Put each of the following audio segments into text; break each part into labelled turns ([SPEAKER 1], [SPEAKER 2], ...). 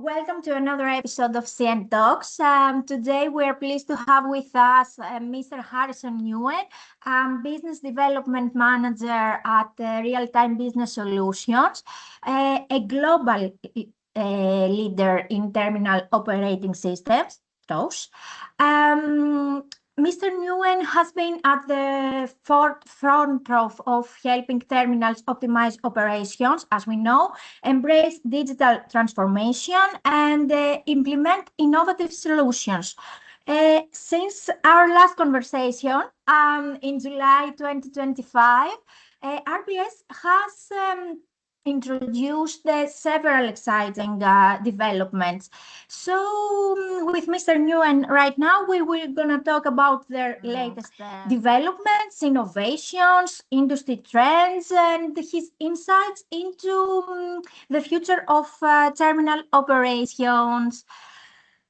[SPEAKER 1] Welcome to another episode of CN Talks. Today we are pleased to have with us Mr. Harrison Nguyen, Business Development Manager at Realtime Business Solutions, a global leader in terminal operating systems. Those. Mr. Nguyen has been at the forefront of helping terminals optimize operations, as we know, embrace digital transformation, and implement innovative solutions. Since our last conversation in July 2025, RBS has introduced several exciting developments. So with Mr. Nguyen right now, we will gonna talk about their latest developments, innovations, industry trends, and his insights into the future of terminal operations.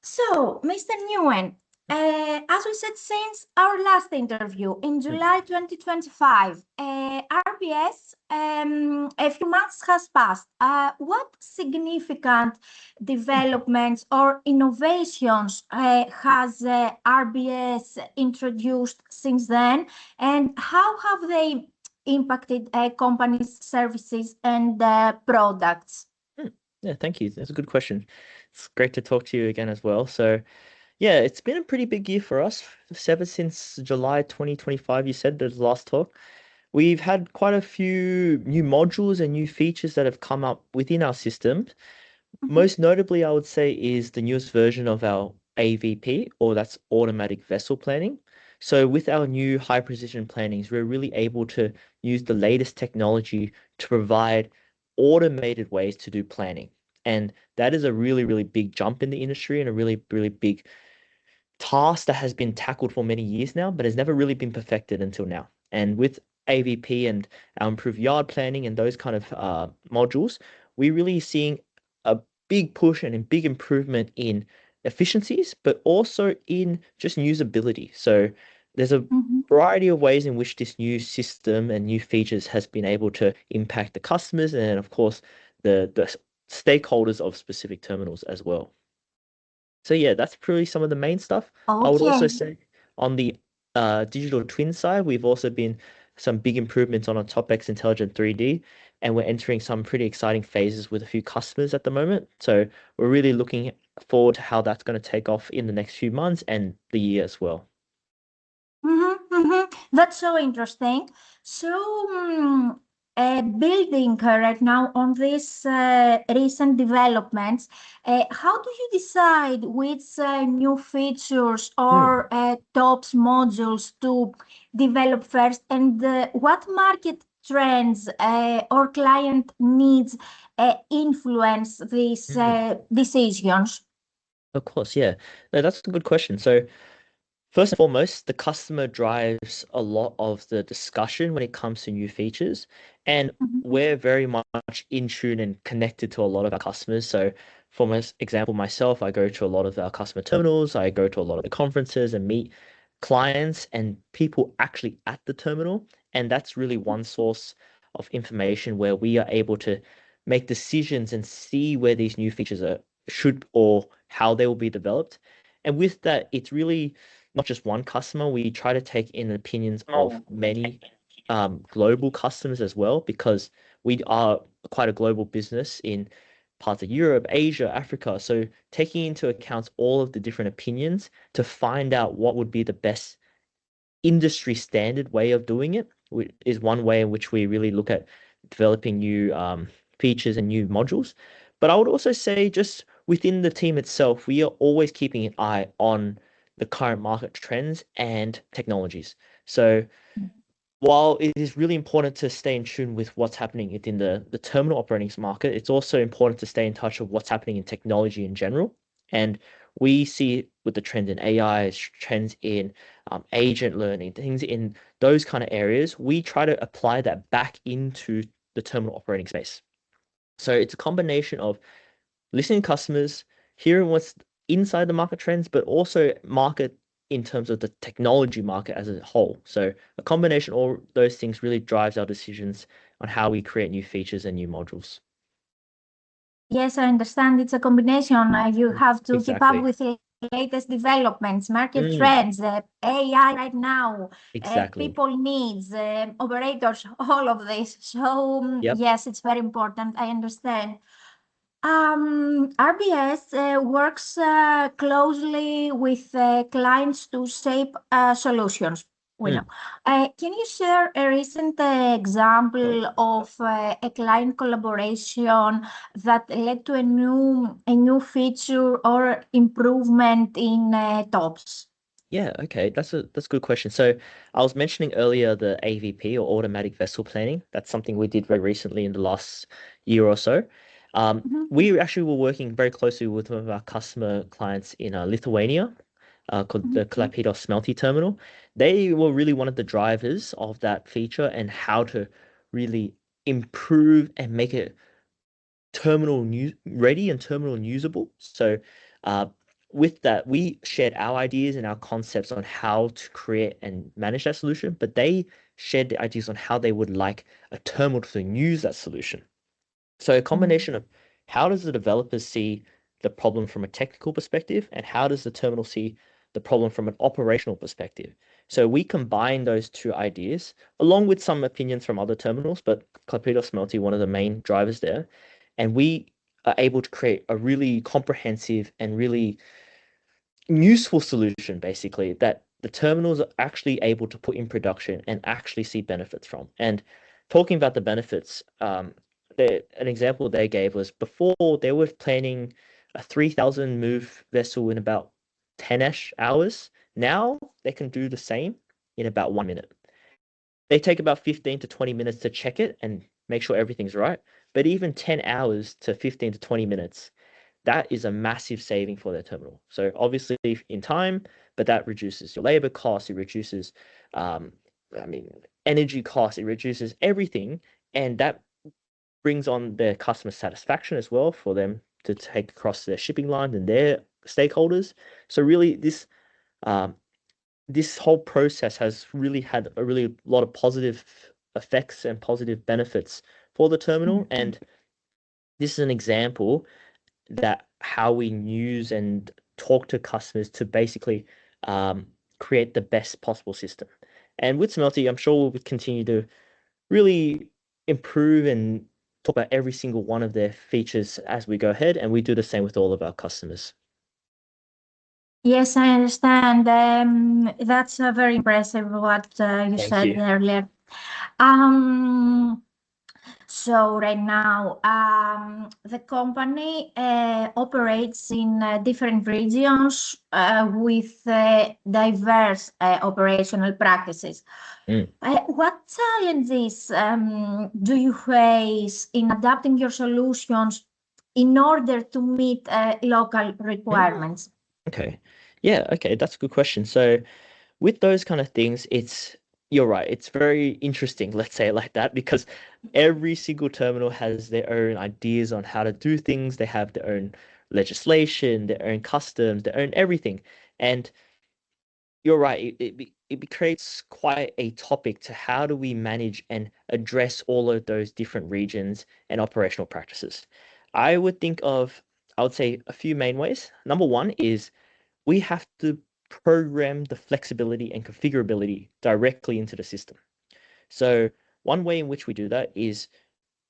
[SPEAKER 1] So, Mr. Nguyen, as we said since our last interview in July 2025, RBS, a few months has passed. What significant developments or innovations has RBS introduced since then, and how have they impacted companies' services and products?
[SPEAKER 2] Yeah, thank you. That's a good question. It's great to talk to you again as well. So, yeah, it's been a pretty big year for us. Ever since July 2025, you said the last talk. We've had quite a few new modules and new features that have come up within our system. Most notably, I would say, is the newest version of our AVP, or that's automatic vessel planning. So with our new high precision plannings, we're really able to use the latest technology to provide automated ways to do planning. And that is a really, really big jump in the industry and a really, really big task that has been tackled for many years now, but has never really been perfected until now. And with AVP and our improved yard planning and those kind of modules, we're really seeing a big push and a big improvement in efficiencies, but also in just usability. So there's a variety of ways in which this new system and new features has been able to impact the customers and, of course, the stakeholders of specific terminals as well. So yeah, that's probably some of the main stuff. I would also say on the digital twin side, we've also been some big improvements on our TopX Intelligent 3D, and we're entering some pretty exciting phases with a few customers at the moment. So we're really looking forward to how that's going to take off in the next few months and the year as well.
[SPEAKER 1] That's so interesting. So, building right now on these recent developments, how do you decide which new features or TOPS modules to develop first, and what market trends or client needs influence these decisions?
[SPEAKER 2] Of course, yeah. No, that's a good question. So first and foremost, the customer drives a lot of the discussion when it comes to new features, and we're very much in tune and connected to a lot of our customers. So, for example, myself, I go to a lot of our customer terminals, I go to a lot of the conferences and meet clients and people actually at the terminal, and that's really one source of information where we are able to make decisions and see where these new features should or how they will be developed. And with that, it's really not just one customer. We try to take in the opinions of many global customers as well, because we are quite a global business in parts of Europe, Asia, Africa. So taking into account all of the different opinions to find out what would be the best industry standard way of doing it is one way in which we really look at developing new features and new modules. But I would also say just within the team itself, we are always keeping an eye on the current market trends and technologies. So while it is really important to stay in tune with what's happening within the terminal operating market, it's also important to stay in touch with what's happening in technology in general. And we see with the trend in AI, trends in agent learning, things in those kind of areas, we try to apply that back into the terminal operating space. So it's a combination of listening to customers, hearing what's inside the market trends, but also market in terms of the technology market as a whole. So a combination of all those things really drives our decisions on how we create new features and new modules.
[SPEAKER 1] Yes, I understand. It's a combination. You have to keep up
[SPEAKER 2] Exactly.
[SPEAKER 1] with the latest developments, market
[SPEAKER 2] Mm,
[SPEAKER 1] trends, AI right now,
[SPEAKER 2] exactly.
[SPEAKER 1] people needs, operators, all of this. So
[SPEAKER 2] Yep.
[SPEAKER 1] yes, it's very important. I understand. RBS works closely with clients to shape solutions. We know.
[SPEAKER 2] Mm,
[SPEAKER 1] Can you share a recent
[SPEAKER 2] sure.
[SPEAKER 1] example of a client collaboration that led to a new feature or improvement in TOPS?
[SPEAKER 2] Yeah, okay. That's a good question. So I was mentioning earlier the AVP or automatic vessel planning. That's something we did very recently in the last year or so.
[SPEAKER 1] Mhm,
[SPEAKER 2] We actually were working very closely with one of our customer clients in Lithuania, called
[SPEAKER 1] mhm,
[SPEAKER 2] the Klaipėdos Smelty Terminal. They were really one of the drivers of that feature and how to really improve and make it terminal new ready and terminal usable. So uh, with that, we shared our ideas and our concepts on how to create and manage that solution, but they shared the ideas on how they would like a terminal to use that solution. So a
[SPEAKER 1] mhm,
[SPEAKER 2] combination of how does the developer see the problem from a technical perspective and how does the terminal see the problem from an operational perspective? So we combine those two ideas along with some opinions from other terminals, but Klaipėdos Smelty, one of the main drivers there, and we are able to create a really comprehensive and really useful solution basically that the terminals are actually able to put in production and actually see benefits from. And talking about the benefits, an example they gave was before they were planning a 3,000 move vessel in about 10-ish hours. Now they can do the same in about 1 minute. They take about 15 to 20 minutes to check it and make sure everything's right. But even 10 hours to 15 to 20 minutes, that is a massive saving for their terminal. So obviously in time, but that reduces your labor costs, it reduces, um, I mean, energy costs, it reduces everything, and that brings on their customer satisfaction as well for them to take across their shipping lines and their stakeholders. So really, um, this whole process has really had a really lot of positive effects and positive benefits for the terminal,
[SPEAKER 1] mhm.
[SPEAKER 2] and this is an example that how we use and talk to customers to basically um, create the best possible system. And with Smelty, I'm sure we'll continue to really improve and talk about every single one of their features as we go ahead, and we do the same with all of our customers.
[SPEAKER 1] Yes, I understand. That's very impressive what you
[SPEAKER 2] Thank
[SPEAKER 1] said
[SPEAKER 2] you.
[SPEAKER 1] earlier. Um, so right now, the company operates in different regions with diverse operational practices.
[SPEAKER 2] Mm.
[SPEAKER 1] What challenges do you face in adapting your solutions in order to meet local
[SPEAKER 2] Mm.
[SPEAKER 1] requirements?
[SPEAKER 2] Okay. Yeah, okay, that's a good question. So with those kind of things, you're right, it's very interesting, let's say it like that, because every single terminal has their own ideas on how to do things. They have their own legislation, their own customs, their own everything. And you're right, it creates quite a topic to how do we manage and address all of those different regions and operational practices. I would think of, I would say a few main ways. Number one is we have to program the flexibility and configurability directly into the system. So one way in which we do that is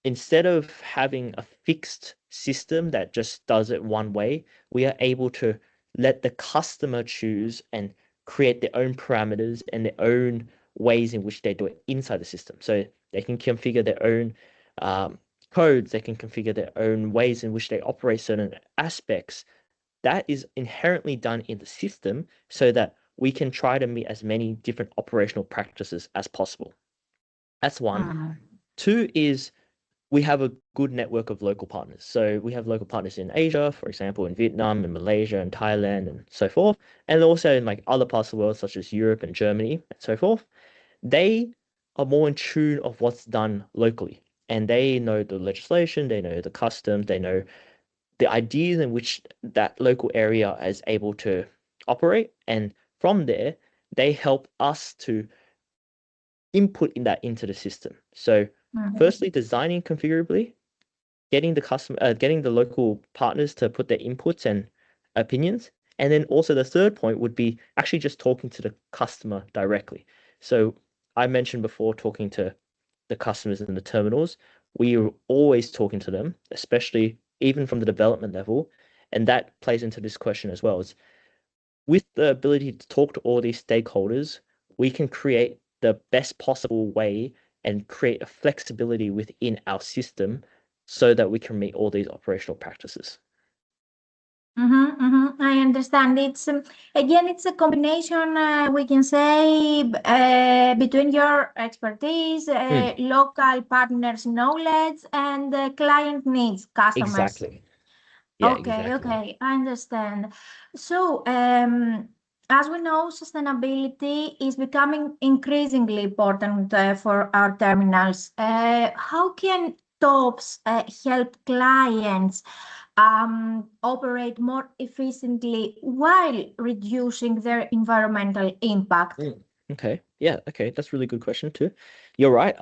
[SPEAKER 2] instead of having a fixed system that just does it one way, we are able to let the customer choose and create their own parameters and their own ways in which they do it inside the system. So they can configure their own um, codes, they can configure their own ways in which they operate certain aspects. That is inherently done in the system so that we can try to meet as many different operational practices as possible. That's one.
[SPEAKER 1] Mm.
[SPEAKER 2] Two is we have a good network of local partners. So we have local partners in Asia, for example, in Vietnam and Malaysia and Thailand and so forth, and also in like other parts of the world, such as Europe and Germany and so forth. They are more in tune of what's done locally, and they know the legislation, they know the customs, they know the ideas in which that local area is able to operate, and from there, they help us to input in that into the system. So,
[SPEAKER 1] Mm.
[SPEAKER 2] firstly, designing configurably, getting the local partners to put their inputs and opinions. And then also the third point would be actually just talking to the customer directly. So I mentioned before talking to the customers in the terminals. We are always talking to them, especially even from the development level. And that plays into this question as well. Is with the ability to talk to all these stakeholders, we can create the best possible way and create a flexibility within our system so that we can meet all these operational practices.
[SPEAKER 1] I understand. It's again, it's a combination, we can say, between your expertise, local partners' knowledge, and client needs, customers.
[SPEAKER 2] Exactly. Yeah,
[SPEAKER 1] Okay,
[SPEAKER 2] exactly.
[SPEAKER 1] okay, I understand. So, as we know, sustainability is becoming increasingly important for our terminals. How can TOPS help clients operate more efficiently while reducing their environmental impact?
[SPEAKER 2] Okay. Yeah, okay. That's a really good question too. You're right.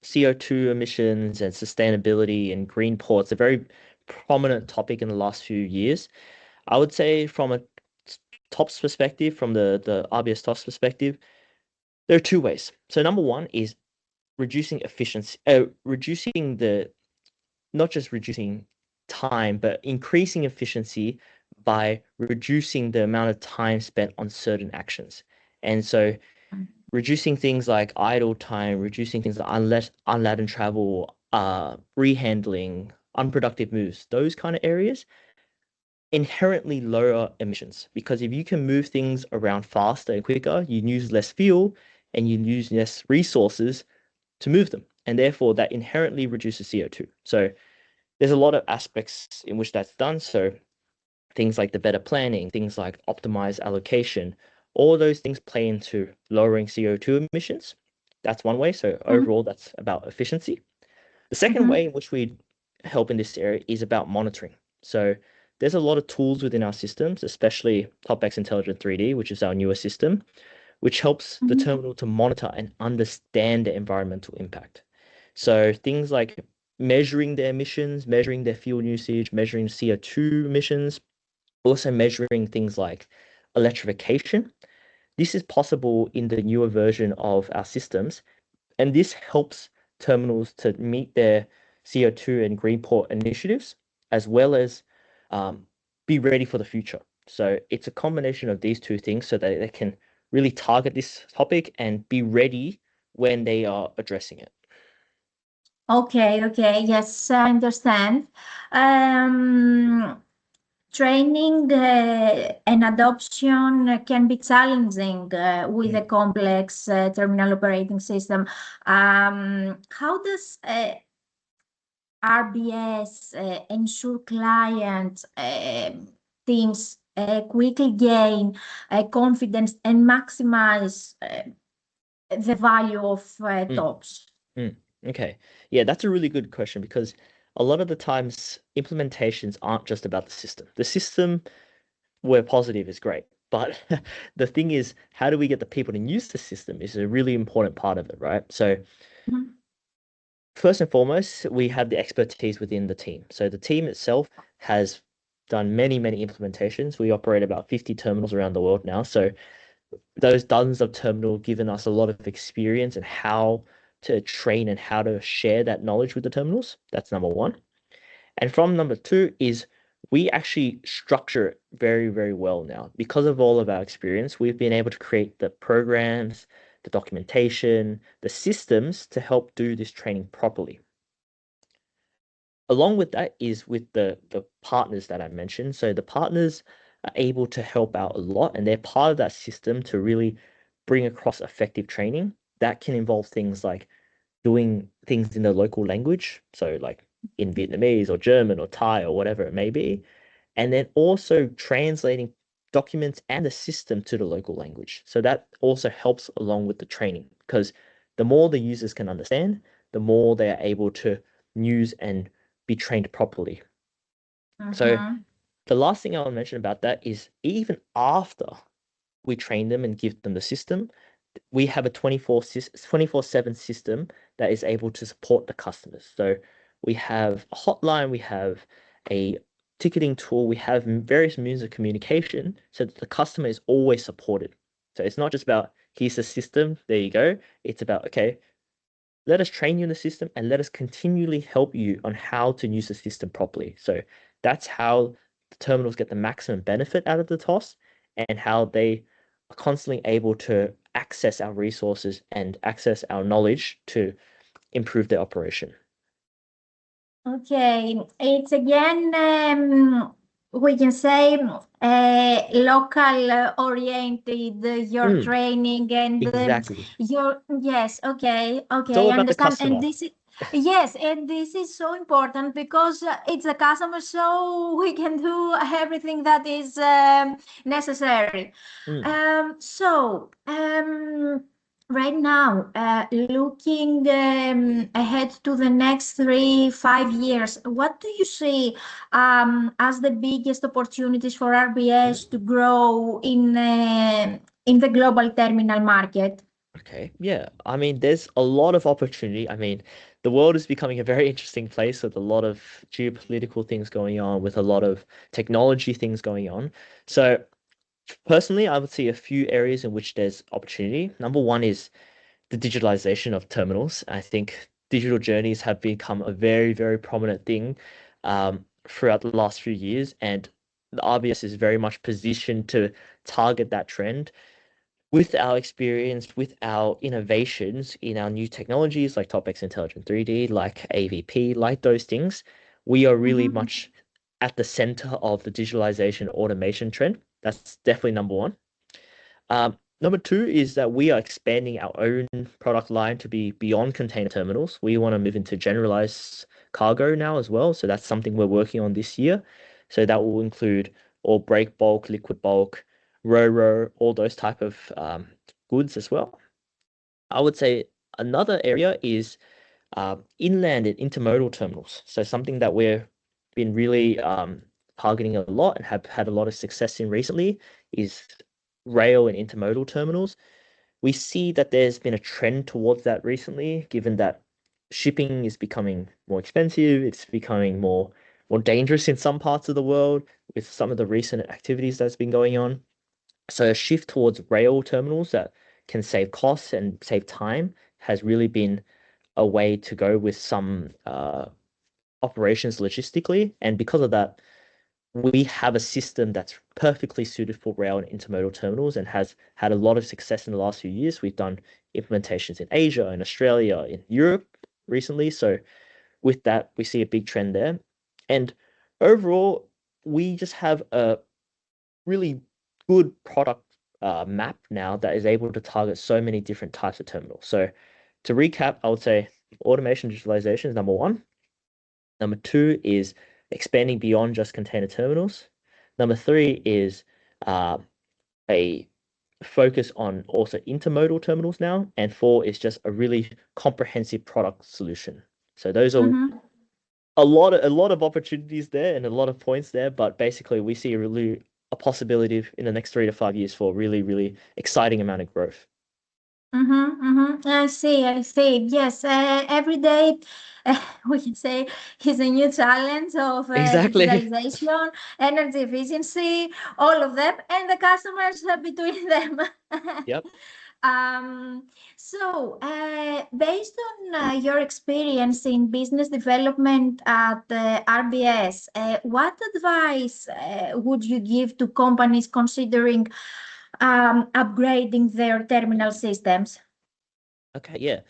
[SPEAKER 2] CO2 emissions and sustainability and green ports are very prominent topic in the last few years. I would say from a TOPS perspective, from the RBS TOPS perspective, there are two ways. So number one is reducing efficiency, reducing the not just reducing time, but increasing efficiency by reducing the amount of time spent on certain actions. And so reducing things like idle time, reducing things like unladen travel, rehandling, unproductive moves, those kind of areas inherently lower emissions because if you can move things around faster and quicker, you use less fuel and you use less resources to move them. And therefore, that inherently reduces CO2. So there's a lot of aspects in which that's done. So things like the better planning, things like optimized allocation, all those things play into lowering CO2 emissions. That's one way. So overall, that's about efficiency. The second way in which we help in this area is about monitoring. So there's a lot of tools within our systems, especially TopX Intelligent 3D, which is our newer system, which helps the terminal to monitor and understand the environmental impact. So things like measuring their emissions, measuring their fuel usage, measuring CO2 emissions, also measuring things like electrification. This is possible in the newer version of our systems, and this helps terminals to meet their CO2 and green port initiatives, as well as be ready for the future. So it's a combination of these two things so that they can really target this topic and be ready when they are addressing it.
[SPEAKER 1] Okay, okay, yes, I understand. Training and adoption can be challenging with a complex terminal operating system. How does RBS ensure client teams quickly gain confidence and maximize the value of TOPS?
[SPEAKER 2] Okay. Yeah, that's a really good question because a lot of the times implementations aren't just about the system. The system, where positive is great, but the thing is, how do we get the people to use the system is a really important part of it, right? So first and foremost, we have the expertise within the team. So the team itself has done many, many implementations. We operate about 50 terminals around the world now. So those dozens of terminals given us a lot of experience in how to train and how to share that knowledge with the terminals. That's number one. And from number two is we actually structure it very, very well now. Because of all of our experience, we've been able to create the programs, the documentation, the systems to help do this training properly. Along with that is with the partners that I mentioned. So the partners are able to help out a lot, and they're part of that system to really bring across effective training. That can involve things like doing things in the local language, so like in Vietnamese or German or Thai or whatever it may be, and then also translating documents and the system to the local language. So that also helps along with the training because the more the users can understand, the more they are able to use and be trained properly. So the last thing I'll mention about that is even after we train them and give them the system, we have a 24/7 system that is able to support the customers. So we have a hotline, we have a ticketing tool, we have various means of communication so that the customer is always supported. So it's not just about here's the system, there you go. It's about, okay, let us train you in the system and let us continually help you on how to use the system properly. So that's how the terminals get the maximum benefit out of the toss and how they are constantly able to access our resources and access our knowledge to improve their operation.
[SPEAKER 1] Okay, it's again, we can say, local oriented, your
[SPEAKER 2] Mm,
[SPEAKER 1] training and
[SPEAKER 2] exactly.
[SPEAKER 1] your, yes, okay,
[SPEAKER 2] It's
[SPEAKER 1] okay,
[SPEAKER 2] all
[SPEAKER 1] I
[SPEAKER 2] about the
[SPEAKER 1] understand. And
[SPEAKER 2] customer.
[SPEAKER 1] this is, yes, and this is so important because it's a customer, so we can do everything that is necessary.
[SPEAKER 2] Mm,
[SPEAKER 1] Right now, looking ahead to the next 3, 5 years, what do you see as the biggest opportunities for RBS to grow in the global terminal market?
[SPEAKER 2] okay, yeah. I mean, there's a lot of opportunity. I mean, the world is becoming a very interesting place with a lot of geopolitical things going on, with a lot of technology things going on. So personally, I would see a few areas in which there's opportunity. Number one is the digitalization of terminals. I think digital journeys have become a very, very prominent thing throughout the last few years, and the RBS is very much positioned to target that trend with our experience, with our innovations in our new technologies like TopX Intelligent 3D, like AVP, like those things. We are really
[SPEAKER 1] Mhm,
[SPEAKER 2] much at the center of the digitalization automation trend. That's definitely number one. Number two is that we are expanding our own product line to be beyond container terminals. We want to move into generalized cargo now as well. So that's something we're working on this year. So that will include all break bulk, liquid bulk, ro-ro, all those type of goods as well. I would say another area is inland and intermodal terminals. So something that we've been really targeting a lot and have had a lot of success in recently is rail and intermodal terminals. We see that there's been a trend towards that recently, given that shipping is becoming more expensive, it's becoming more dangerous in some parts of the world with some of the recent activities that's been going on. So a shift towards rail terminals that can save costs and save time has really been a way to go with some operations logistically. And because of that, we have a system that's perfectly suited for rail and intermodal terminals and has had a lot of success in the last few years. We've done implementations in Asia, in Australia, in Europe recently. So with that, we see a big trend there. And overall, we just have a really good product map now that is able to target so many different types of terminals. So to recap, I would say automation digitalization is number one. Number two is expanding beyond just container terminals. Number three is uh, a focus on also intermodal terminals now. And four is just a really comprehensive product solution. So those are
[SPEAKER 1] mhm.
[SPEAKER 2] a lot of opportunities there and a lot of points there, but basically we see a possibility in the next 3 to 5 years for really, really exciting amount of growth.
[SPEAKER 1] Mm-hmm, mm-hmm. I see, I see. Yes, every day we can say is a new challenge of
[SPEAKER 2] Exactly.
[SPEAKER 1] digitalization, energy efficiency, all of them, and the customers between them.
[SPEAKER 2] Yep.
[SPEAKER 1] Based on your experience in business development at RBS, what advice would you give to companies considering upgrading their terminal systems?
[SPEAKER 2] Okay, yeah,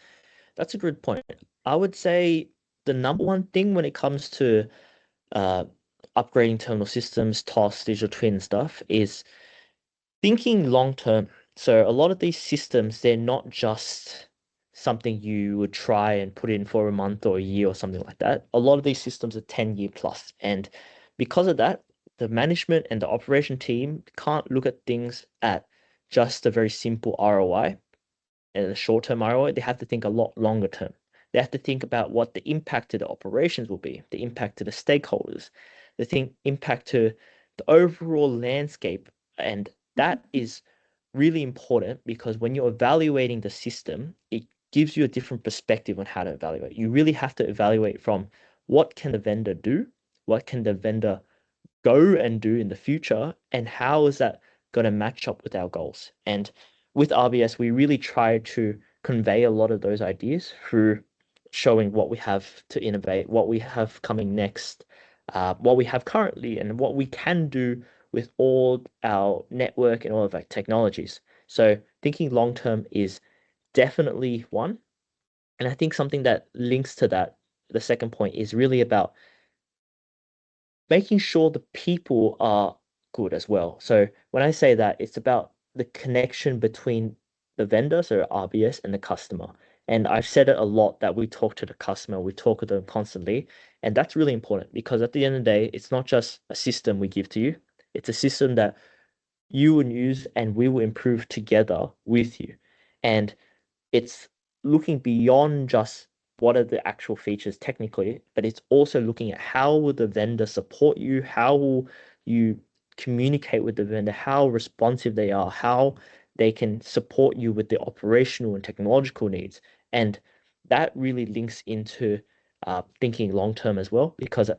[SPEAKER 2] that's a good point. I would say the number one thing when it comes to uh, upgrading terminal systems, TOS, digital twin stuff is thinking long term. So a lot of these systems, they're not just something you would try and put in for a month or a year or something like that. A lot of these systems are 10-year plus. And because of that, the management and the operation team can't look at things at just a very simple ROI and a short-term ROI. They have to think a lot longer term. They have to think about what the impact to the operations will be, the impact to the stakeholders, impact to the overall landscape. And that is really important because when you're evaluating the system, it gives you a different perspective on how to evaluate. You really have to evaluate from what can the vendor do? What can the vendor go and do in the future? And how is that going to match up with our goals? And with RBS, we really try to convey a lot of those ideas through showing what we have to innovate, what we have coming next, what we have currently, and what we can do with all our network and all of our technologies. So thinking long term is definitely one. And I think something that links to that, the second point, is really about making sure the people are good as well. So when I say that, it's about the connection between the vendor, so RBS, and the customer. And I've said it a lot that we talk to the customer, we talk with them constantly. And that's really important because at the end of the day, it's not just a system we give to you, it's a system that you will use and we will improve together with you. And it's looking beyond just what are the actual features technically, but it's also looking at how will the vendor support you, how will you communicate with the vendor, how responsive they are, how they can support you with the operational and technological needs. And that really links into thinking long term as well, because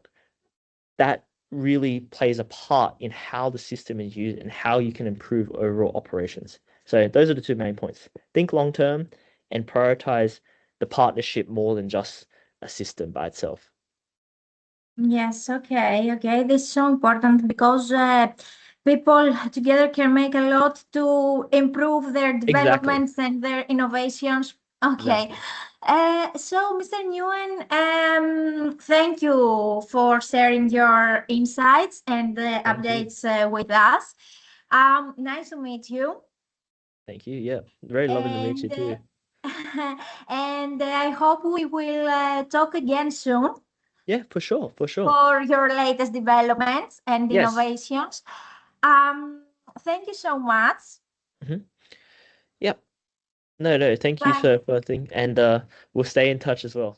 [SPEAKER 2] that really plays a part in how the system is used and how you can improve overall operations. So those are the two main points. Think long term and prioritize the partnership more than just a system by itself.
[SPEAKER 1] Yes, okay, okay. This is so important because people together can make a lot to improve their
[SPEAKER 2] Exactly.
[SPEAKER 1] developments and their innovations. Okay.
[SPEAKER 2] Exactly.
[SPEAKER 1] So, Mr. Nguyen, thank you for sharing your insights and the
[SPEAKER 2] Thank you.
[SPEAKER 1] updates with us. Nice to meet you.
[SPEAKER 2] Thank you. Yeah. Very lovely to meet you
[SPEAKER 1] And
[SPEAKER 2] too.
[SPEAKER 1] and I hope we will talk again soon
[SPEAKER 2] Yeah, for sure. For sure.
[SPEAKER 1] for your latest developments and
[SPEAKER 2] Yes.
[SPEAKER 1] innovations. Um, Thank you so much.
[SPEAKER 2] Hmm. Yep. No, no. Thank you
[SPEAKER 1] Bye.
[SPEAKER 2] for thing, and we'll stay in touch as well.